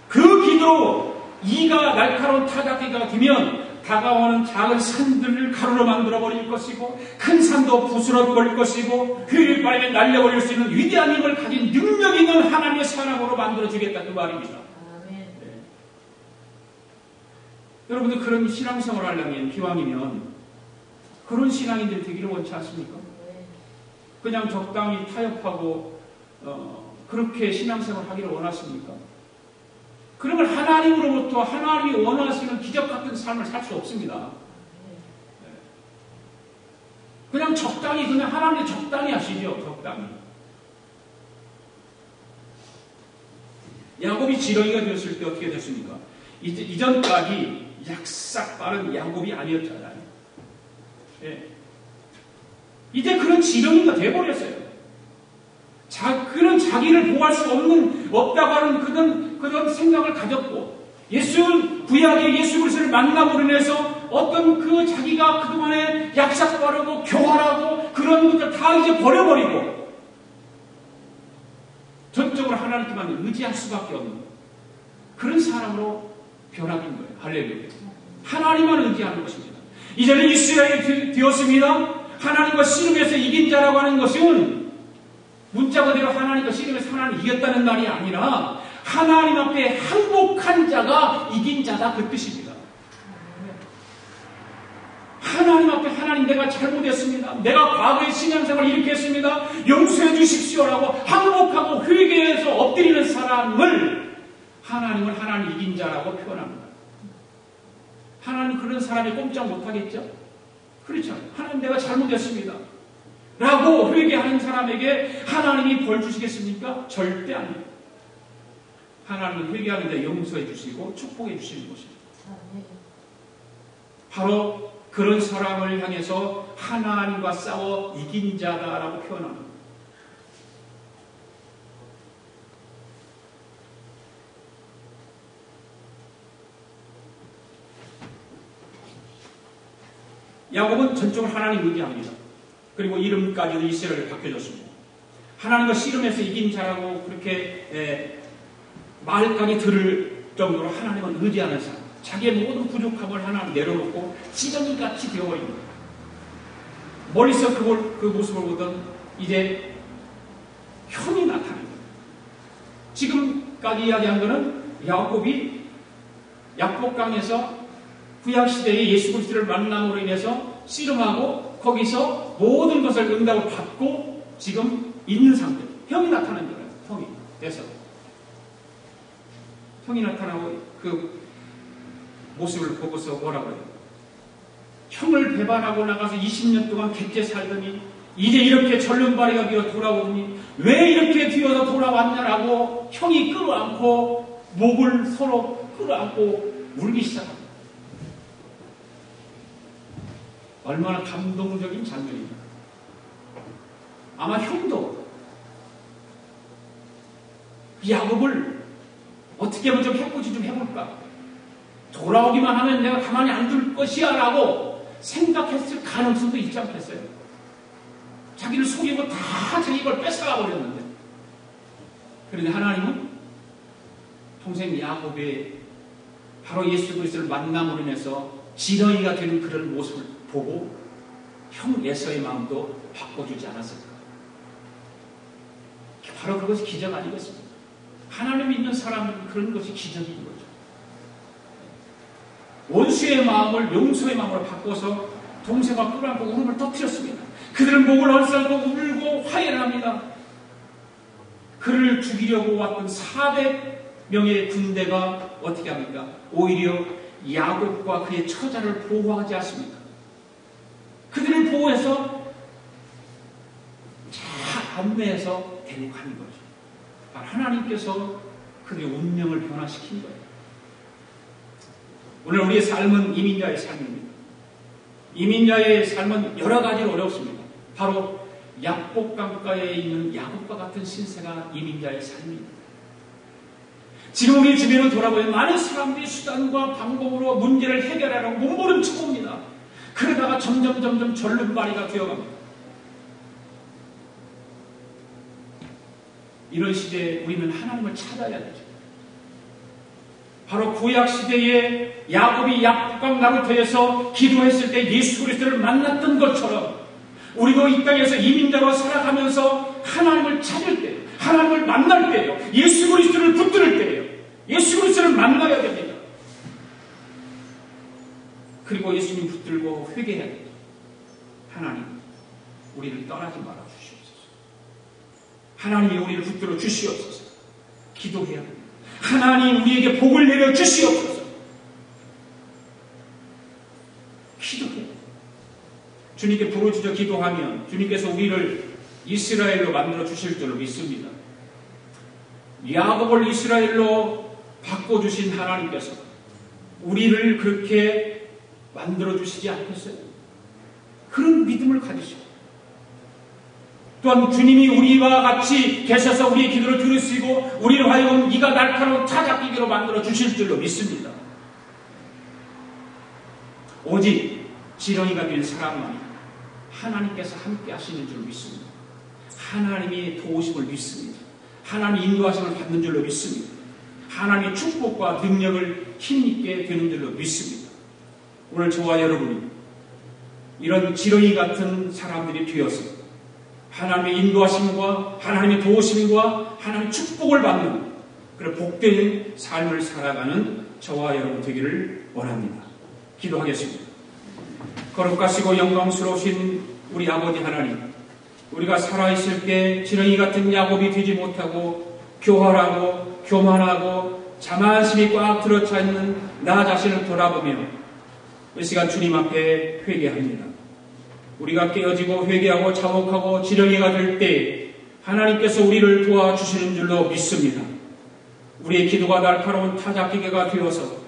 그 기도로 이가 날카로운 타작기가 되면 다가오는 작은 산들을 가루로 만들어버릴 것이고 큰 산도 부스러버릴 것이고 그 바람에 날려버릴 수 있는 위대한 힘을 가진 능력 있는 하나님의 사람으로 만들어주겠다, 그 말입니다. 네. 여러분들 그런 신앙생활을 하려면 기왕이면 그런 신앙인들이 되기를 원치 않습니까? 그냥 적당히 타협하고 그렇게 신앙생활을 하기를 원하십니까? 그러면 하나님으로부터 하나님이 원하시는 기적 같은 삶을 살 수 없습니다. 그냥 적당히, 그냥 하나님이 적당히 하시죠. 적당히. 야곱이 지렁이가 되었을 때 어떻게 됐습니까? 이전까지 약삭 빠른 야곱이 아니었잖아요. 예. 이제 그런 지렁이가 되어버렸어요. 그런 자기를 보호할 수 없다고 하는 그런 생각을 가졌고, 구약의 예수 그리스도를 만남으로 인해서 어떤 그 자기가 그동안에 약삭 빠르고 교활하고 그런 것들 다 이제 버려버리고, 전적으로 하나님께만 의지할 수밖에 없는 그런 사람으로 변화된 거예요. 할렐루야. 하나님만 의지하는 것입니다. 이제는 이스라엘이 되었습니다. 하나님과 씨름해서 이긴 자라고 하는 것은 문자 그대로 하나님과 씨름해서 하나님 이겼다는 말이 아니라 하나님 앞에 항복한 자가 이긴 자다, 그 뜻입니다. 하나님 앞에 하나님, 내가 잘못했습니다. 내가 과거의 신앙생활을 이렇게 했습니다. 용서해 주십시오라고 항복하고 회개해서 엎드리는 사람을 하나님은 하나님 이긴 자라고 표현합니다. 하나님 그런 사람이 꼼짝 못하겠죠? 그렇죠. 하나님 내가 잘못했습니다 라고 회개하는 사람에게 하나님이 벌 주시겠습니까? 절대 아닙니다. 하나님은 회개하는데 용서해 주시고 축복해 주시는 것입니다. 바로 그런 사람을 향해서 하나님과 싸워 이긴 자다라고 표현합니다. 야곱은 전적으로 하나님 의지합니다. 그리고 이름까지도 이스라엘을 바뀌어줬습니다. 하나님과 씨름해서 이긴 자라고 그렇게 말까지 들을 정도로 하나님을 의지하는 사람, 자기의 모든 부족함을 하나님 내려놓고 지렁이같이 되어버린 거예요. 멀리서 그 모습을 보던 이제 형이 나타난 거예요. 지금까지 이야기한 것은 야곱이 약복강에서 구약시대에 예수 그리스도를 만남으로 인해서 씨름하고 거기서 모든 것을 응답을 받고 지금 있는 상태. 형이 나타난 거예요. 형이 돼서 형이 나타나고 그 모습을 보고서 뭐라고 해요? 형을 배반하고 나가서 20년 동안 객째 살더니 이제 이렇게 절름발이가 되어 돌아오더니 왜 이렇게 뒤어서 돌아왔냐라고 형이 끌어안고 목을 서로 끌어안고 울기 시작합니다. 얼마나 감동적인 장면입니다. 아마 형도 야곱을 어떻게 하면 좀 해보지 좀 해볼까? 돌아오기만 하면 내가 가만히 안 둘 것이야 라고 생각했을 가능성도 있지 않겠어요? 자기를 속이고 다 자기 걸 뺏어가 버렸는데, 그런데 하나님은 동생 야곱의 바로 예수 그리스도를 만남으로 인해서 지렁이가 되는 그런 모습을 보고 형 에서의 마음도 바꿔주지 않았을까? 바로 그것이 기적 아니겠습니까? 하나님 믿는 사람은 그런 것이 기적인 거죠. 원수의 마음을 용서의 마음으로 바꿔서 동생과 끌어안고 울음을 터뜨렸습니다. 그들은 목을 얼싸고 울고 화해를 합니다. 그를 죽이려고 왔던 400명의 군대가 어떻게 합니까? 오히려 야곱과 그의 처자를 보호하지 않습니까? 그들을 보호해서 잘 안내해서 데리고 가는 거죠. 하나님께서 그들의 운명을 변화시킨 거예요. 오늘 우리의 삶은 이민자의 삶입니다. 이민자의 삶은 여러 가지로 어렵습니다. 바로 약복강가에 있는 야곱과 같은 신세가 이민자의 삶입니다. 지금 우리 주변을 돌아보면 많은 사람들이 수단과 방법으로 문제를 해결하려고 몸부림쳐봅니다. 그러다가 점점 절름발이가 되어갑니다. 이런 시대에 우리는 하나님을 찾아야 되죠. 바로 구약 시대에 야곱이 약국강 나루터에서 기도했을 때 예수 그리스도를 만났던 것처럼 우리도 이 땅에서 이민자로 살아가면서 하나님을 찾을 때, 하나님을 만날 때요, 예수 그리스도를 붙들 때요, 예수 그리스도를 만나야 됩니다. 그리고 예수님 붙들고 회개해야 됩니다. 하나님, 우리를 떠나지 말아 주시옵소서. 하나님이 우리를 붙들어 주시옵소서. 기도해야 됩니다. 하나님, 우리에게 복을 내려 주시옵소서. 기도해야 됩니다. 주님께 부르짖어 기도하면 주님께서 우리를 이스라엘로 만들어 주실 줄로 믿습니다. 야곱을 이스라엘로 바꿔주신 하나님께서 우리를 그렇게 만들어 주시지 않겠어요? 그런 믿음을 가지시고 또한 주님이 우리와 같이 계셔서 우리의 기도를 들으시고 우리를 하여금 이가 날카로운 타작기계로 만들어 주실 줄로 믿습니다. 오직 지렁이가 된 사람만이 하나님께서 함께 하시는 줄 믿습니다. 하나님의 도우심을 믿습니다. 하나님의 인도하심을 받는 줄로 믿습니다. 하나님의 축복과 능력을 힘있게 되는 줄로 믿습니다. 오늘 저와 여러분이 이런 지렁이 같은 사람들이 되어서 하나님의 인도하심과 하나님의 도우심과 하나님의 축복을 받는 그런 복된 삶을 살아가는 저와 여러분 되기를 원합니다. 기도하겠습니다. 거룩하시고 영광스러우신 우리 아버지 하나님, 우리가 살아있을 때 지렁이 같은 야곱이 되지 못하고 교활하고 교만하고 자만심이 꽉 들어차 있는 나 자신을 돌아보며 이 시간 주님 앞에 회개합니다. 우리가 깨어지고 회개하고 자복하고 지렁이가 될 때 하나님께서 우리를 도와주시는 줄로 믿습니다. 우리의 기도가 날카로운 타작기계가 되어서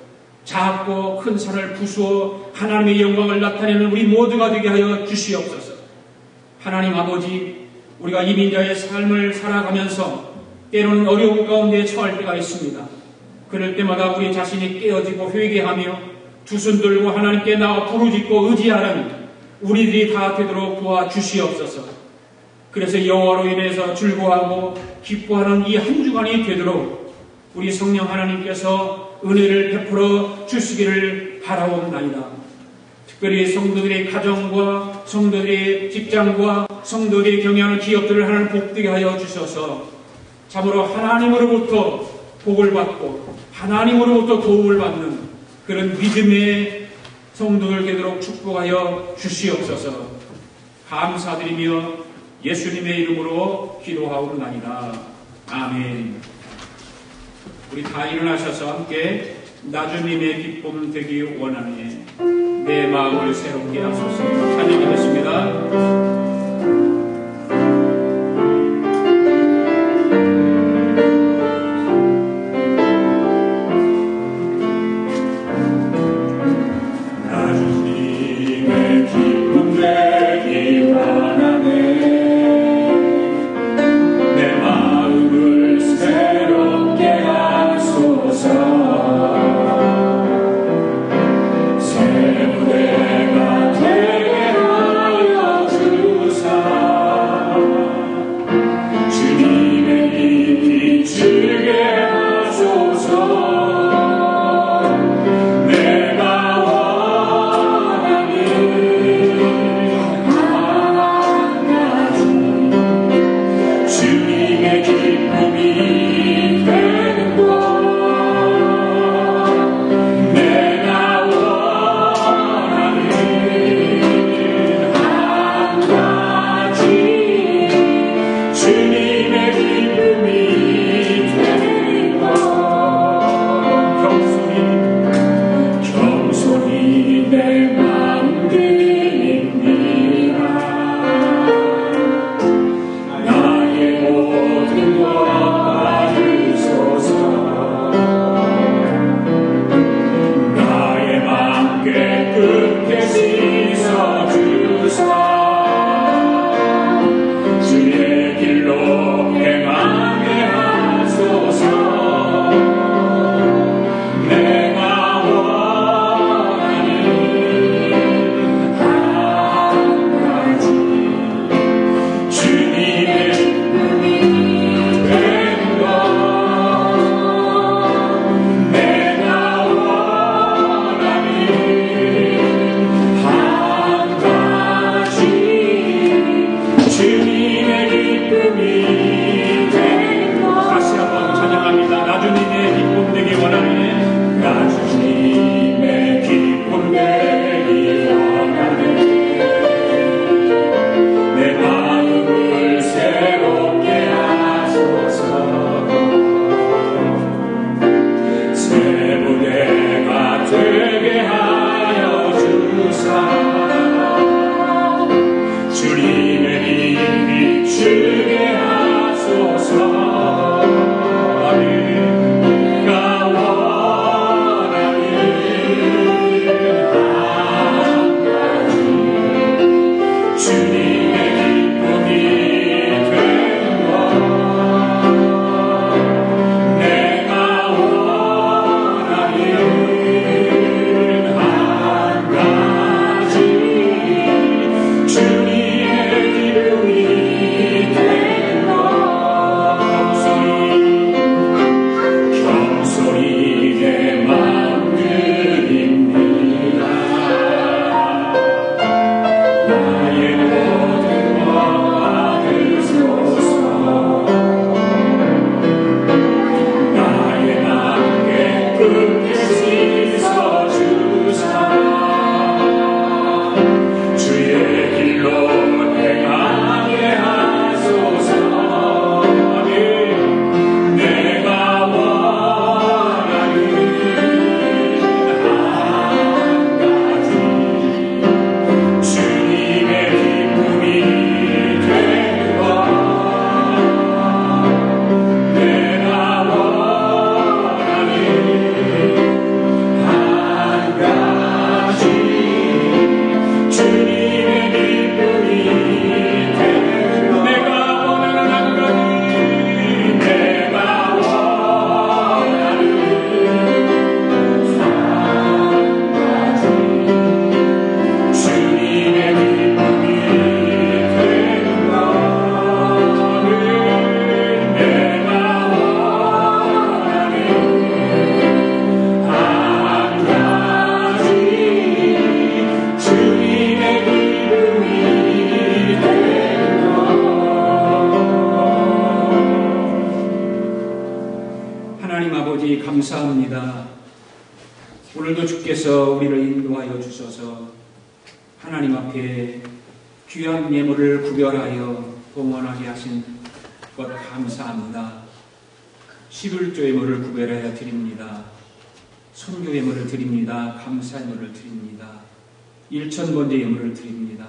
작고 큰 산을 부수어 하나님의 영광을 나타내는 우리 모두가 되게 하여 주시옵소서. 하나님 아버지, 우리가 이민자의 삶을 살아가면서 때로는 어려운 가운데 처할 때가 있습니다. 그럴 때마다 우리 자신이 깨어지고 회개하며 두 손 들고 하나님께 나와 부르짖고 의지하는 우리들이 다 되도록 도와주시옵소서. 그래서 여호와로 인해서 즐거워하고 기뻐하는 이 한 주간이 되도록 우리 성령 하나님께서 은혜를 베풀어 주시기를 바라옵나이다. 특별히 성도들의 가정과 성도들의 직장과 성도들이 경영하는 기업들을 하나님 복되게 하여 주셔서 참으로 하나님으로부터 복을 받고 하나님으로부터 도움을 받는 그런 믿음의 성도들 되도록 축복하여 주시옵소서. 감사드리며 예수님의 이름으로 기도하옵나이다. 아멘. 우리 다 일어나셔서 함께 나주님의 기쁨 되기 원하네 내 마음을 새롭게 하소서. 찬양하겠습니다. 새 무대가 되게 하여 주 주께서 우리를 인도하여 주셔서 하나님 앞에 귀한 예물을 구별하여 봉헌하게 하신 것 감사합니다. 11조 예물을 구별하여 드립니다. 선교 예물을 드립니다. 감사 예물을 드립니다. 1,000번째 예물을 드립니다.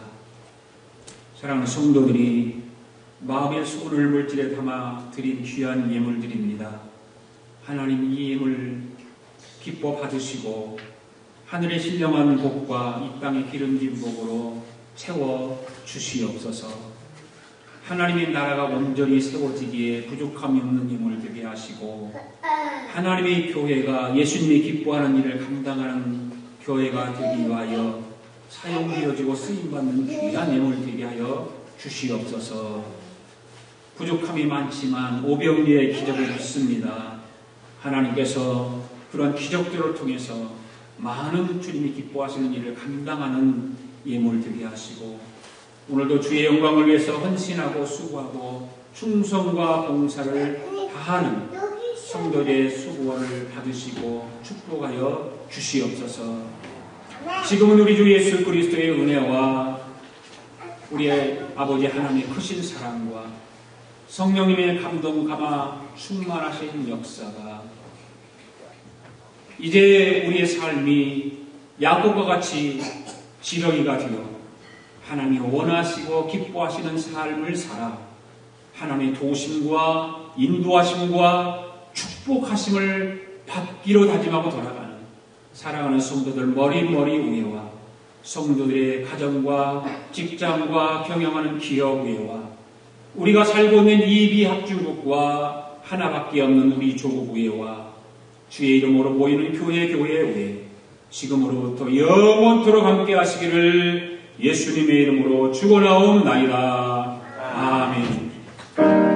사랑하는 성도들이 마음의 손을 물질에 담아 드린 귀한 예물들입니다. 하나님 이 예물 기뻐 받으시고 하늘의 신령한 복과 이 땅의 기름진 복으로 채워 주시옵소서. 하나님의 나라가 온전히 세워지기에 부족함이 없는 예물 되게 하시고 하나님의 교회가 예수님이 기뻐하는 일을 감당하는 교회가 되기 위하여 사용되어지고 쓰임받는 귀한 예물 되게 하여 주시옵소서. 부족함이 많지만 오병리의 기적을 믿습니다. 하나님께서 그런 기적들을 통해서 많은 주님이 기뻐하시는 일을 감당하는 예물 되게 하시고 오늘도 주의 영광을 위해서 헌신하고 수고하고 충성과 봉사를 다하는 성도들의 수고를 받으시고 축복하여 주시옵소서. 지금은 우리 주 예수 그리스도의 은혜와 우리의 아버지 하나님의 크신 사랑과 성령님의 감동 감화 충만하신 역사가 이제 우리의 삶이 야곱과 같이 지렁이가 되어 하나님이 원하시고 기뻐하시는 삶을 살아 하나님의 도우심과 인도하심과 축복하심을 받기로 다짐하고 돌아가는 사랑하는 성도들 머리머리 위에와 성도들의 가정과 직장과 경영하는 기업 위에와 우리가 살고 있는 이비합중국과 하나밖에 없는 우리 조국 위에와 주의 이름으로 모이는 교회 위에 지금으로부터 영원토록 함께 하시기를 예수님의 이름으로 축원하옵나이다. 아멘.